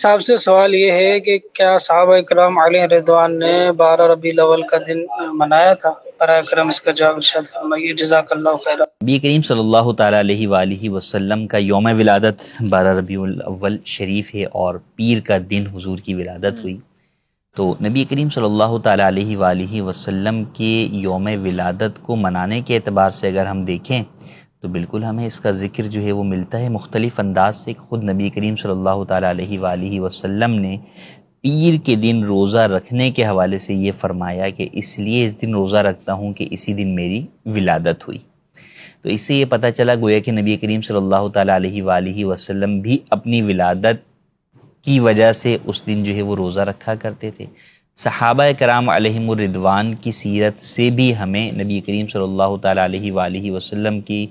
صاحب سے سوال یہ ہے کہ کیا صحابہ کرام علیہ رضوان نے 12 ربیع الاول کا دن منایا تھا؟ برائے کرم اس کا جواب ارشاد فرمائیے، جزاک اللہ خیر۔ نبی کریم صلی اللہ تعالیٰ علیہ وآلہ وسلم کا یوم ولادت 12 ربیع الاول شریف ہے اور پیر کا دن حضور کی ولادت ہوئی۔ تو نبی کریم صلی اللہ تعالیٰ علیہ وآلہ وسلم کے یوم ولادت کو منانے کے اعتبار سے اگر ہم دیکھیں تو بالکل ہمیں اس کا ذکر جو ہے وہ ملتا ہے مختلف انداز سے۔ خود نبی کریم صلی اللہ تعالیٰ علیہ وآلہ وسلم نے پیر کے دن روزہ رکھنے کے حوالے سے یہ فرمایا کہ اس لیے اس دن روزہ رکھتا ہوں کہ اسی دن میری ولادت ہوئی۔ تو اس سے یہ پتہ چلا گویا کہ نبی کریم صلی اللہ تعالیٰ علیہ وآلہ وسلم بھی اپنی ولادت کی وجہ سے اس دن جو ہے وہ روزہ رکھا کرتے تھے۔ صحابہ کرام علیہم الرضوان کی سیرت سے بھی ہمیں نبی کریم صلی اللہ تعالیٰ علیہ وآلہ وسلم کی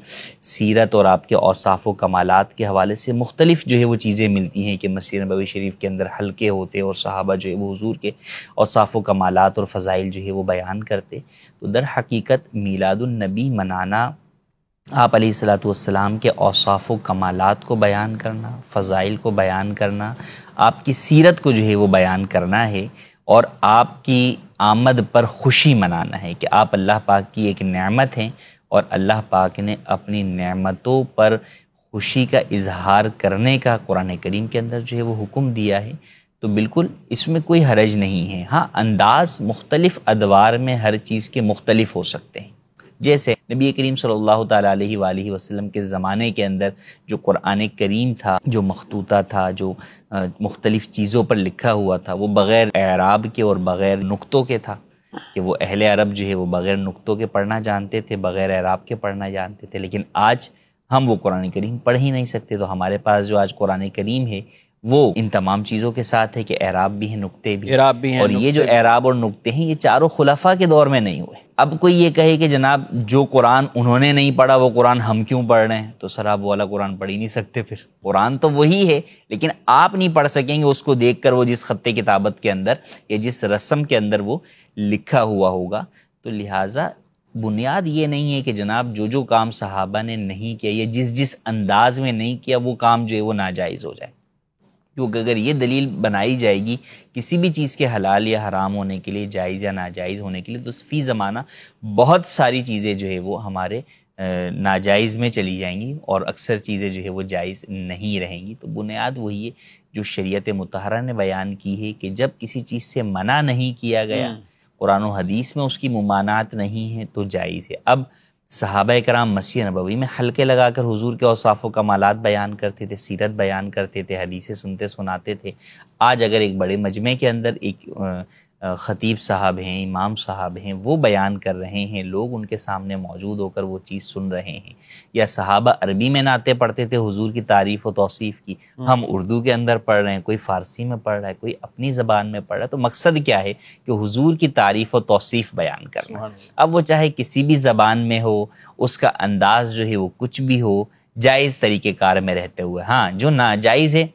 سیرت اور آپ کے اوصاف و کمالات کے حوالے سے مختلف جو ہے وہ چیزیں ملتی ہیں کہ مسجد نبوی شریف کے اندر حلقے ہوتے اور صحابہ جو ہے وہ حضور کے اوصاف و کمالات اور فضائل جو ہے وہ بیان کرتے۔ تو در حقیقت میلاد النبی منانا آپ علیہ الصلاۃ والسلام کے اوصاف و کمالات کو بیان کرنا، فضائل کو بیان کرنا، آپ کی سیرت کو جو ہے وہ بیان کرنا ہے اور آپ کی آمد پر خوشی منانا ہے کہ آپ اللہ پاک کی ایک نعمت ہیں اور اللہ پاک نے اپنی نعمتوں پر خوشی کا اظہار کرنے کا قرآن کریم کے اندر جو ہے وہ حکم دیا ہے۔ تو بالکل اس میں کوئی حرج نہیں ہے۔ ہاں، انداز مختلف ادوار میں ہر چیز کے مختلف ہو سکتے ہیں۔ جیسے نبی کریم صلی اللہ تعالیٰ علیہ وآلہ وسلم کے زمانے کے اندر جو قرآن کریم تھا، جو مخطوطہ تھا، جو مختلف چیزوں پر لکھا ہوا تھا، وہ بغیر اعراب کے اور بغیر نقطوں کے تھا کہ وہ اہل عرب جو ہے وہ بغیر نقطوں کے پڑھنا جانتے تھے، بغیر اعراب کے پڑھنا جانتے تھے۔ لیکن آج ہم وہ قرآن کریم پڑھ ہی نہیں سکتے، تو ہمارے پاس جو آج قرآن کریم ہے وہ ان تمام چیزوں کے ساتھ ہے کہ اعراب بھی ہیں، نقطے بھی ہیں، اور یہ جو اعراب اور نقطے ہیں یہ چاروں خلفاء کے دور میں نہیں ہوئے۔ اب کوئی یہ کہے کہ جناب جو قرآن انہوں نے نہیں پڑھا وہ قرآن ہم کیوں پڑھ رہے ہیں، تو سر آپ وہ والا قرآن پڑھ ہی نہیں سکتے۔ پھر قرآن تو وہی ہے لیکن آپ نہیں پڑھ سکیں گے اس کو دیکھ کر، وہ جس خط کتابت کے اندر یا جس رسم کے اندر وہ لکھا ہوا ہوگا۔ تو لہٰذا بنیاد یہ نہیں ہے کہ جناب جو کام صحابہ نے نہیں کیا یا جس انداز میں نہیں کیا وہ کام جو ہے وہ ناجائز ہو جائے، کیونکہ اگر یہ دلیل بنائی جائے گی کسی بھی چیز کے حلال یا حرام ہونے کے لیے، جائز یا ناجائز ہونے کے لیے، تو فی زمانہ بہت ساری چیزیں جو ہے وہ ہمارے ناجائز میں چلی جائیں گی اور اکثر چیزیں جو ہے وہ جائز نہیں رہیں گی۔ تو بنیاد وہی ہے جو شریعت مطہرہ نے بیان کی ہے کہ جب کسی چیز سے منع نہیں کیا گیا، قرآن و حدیث میں اس کی ممانعت نہیں ہے، تو جائز ہے۔ اب صحابہ کرام مسجد نبوی میں حلقے لگا کر حضور کے اوصاف و کمالات بیان کرتے تھے، سیرت بیان کرتے تھے، حدیثیں سنتے سناتے تھے۔ آج اگر ایک بڑے مجمع کے اندر ایک خطیب صاحب ہیں، امام صاحب ہیں، وہ بیان کر رہے ہیں، لوگ ان کے سامنے موجود ہو کر وہ چیز سن رہے ہیں، یا صحابہ عربی میں نعتیں پڑھتے تھے حضور کی تعریف و توصیف کی، ہم اردو کے اندر پڑھ رہے ہیں، کوئی فارسی میں پڑھ رہا ہے، کوئی اپنی زبان میں پڑھ رہا ہے، تو مقصد کیا ہے کہ حضور کی تعریف و توصیف بیان کرنا۔ اب وہ چاہے کسی بھی زبان میں ہو، اس کا انداز جو ہے وہ کچھ بھی ہو، جائز طریقہ کار میں رہتے ہوئے۔ ہاں، جو ناجائز ہے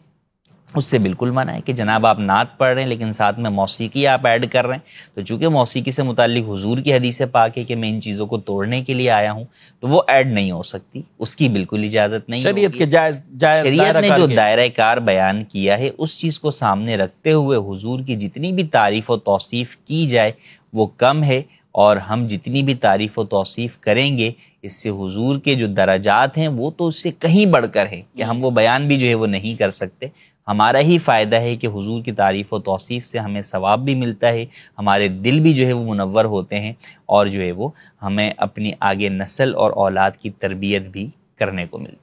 اس سے بالکل منع ہے کہ جناب آپ نعت پڑھ رہے ہیں لیکن ساتھ میں موسیقی آپ ایڈ کر رہے ہیں، تو چونکہ موسیقی سے متعلق حضور کی حدیث پاک ہے کہ میں ان چیزوں کو توڑنے کے لیے آیا ہوں، تو وہ ایڈ نہیں ہو سکتی، اس کی بالکل اجازت نہیں شریعت کے شریعت نے جو دائرہ کار بیان کیا ہے اس چیز کو سامنے رکھتے ہوئے حضور کی جتنی بھی تعریف و توصیف کی جائے وہ کم ہے، اور ہم جتنی بھی تعریف و توصیف کریں گے اس سے حضور کے جو درجات ہیں وہ تو اس سے کہیں بڑھ کر ہیں کہ ہم وہ بیان بھی جو ہے وہ نہیں کر سکتے۔ ہمارا ہی فائدہ ہے کہ حضور کی تعریف و توصیف سے ہمیں ثواب بھی ملتا ہے، ہمارے دل بھی جو ہے وہ منور ہوتے ہیں، اور جو ہے وہ ہمیں اپنی آگے نسل اور اولاد کی تربیت بھی کرنے کو ملتی ہے۔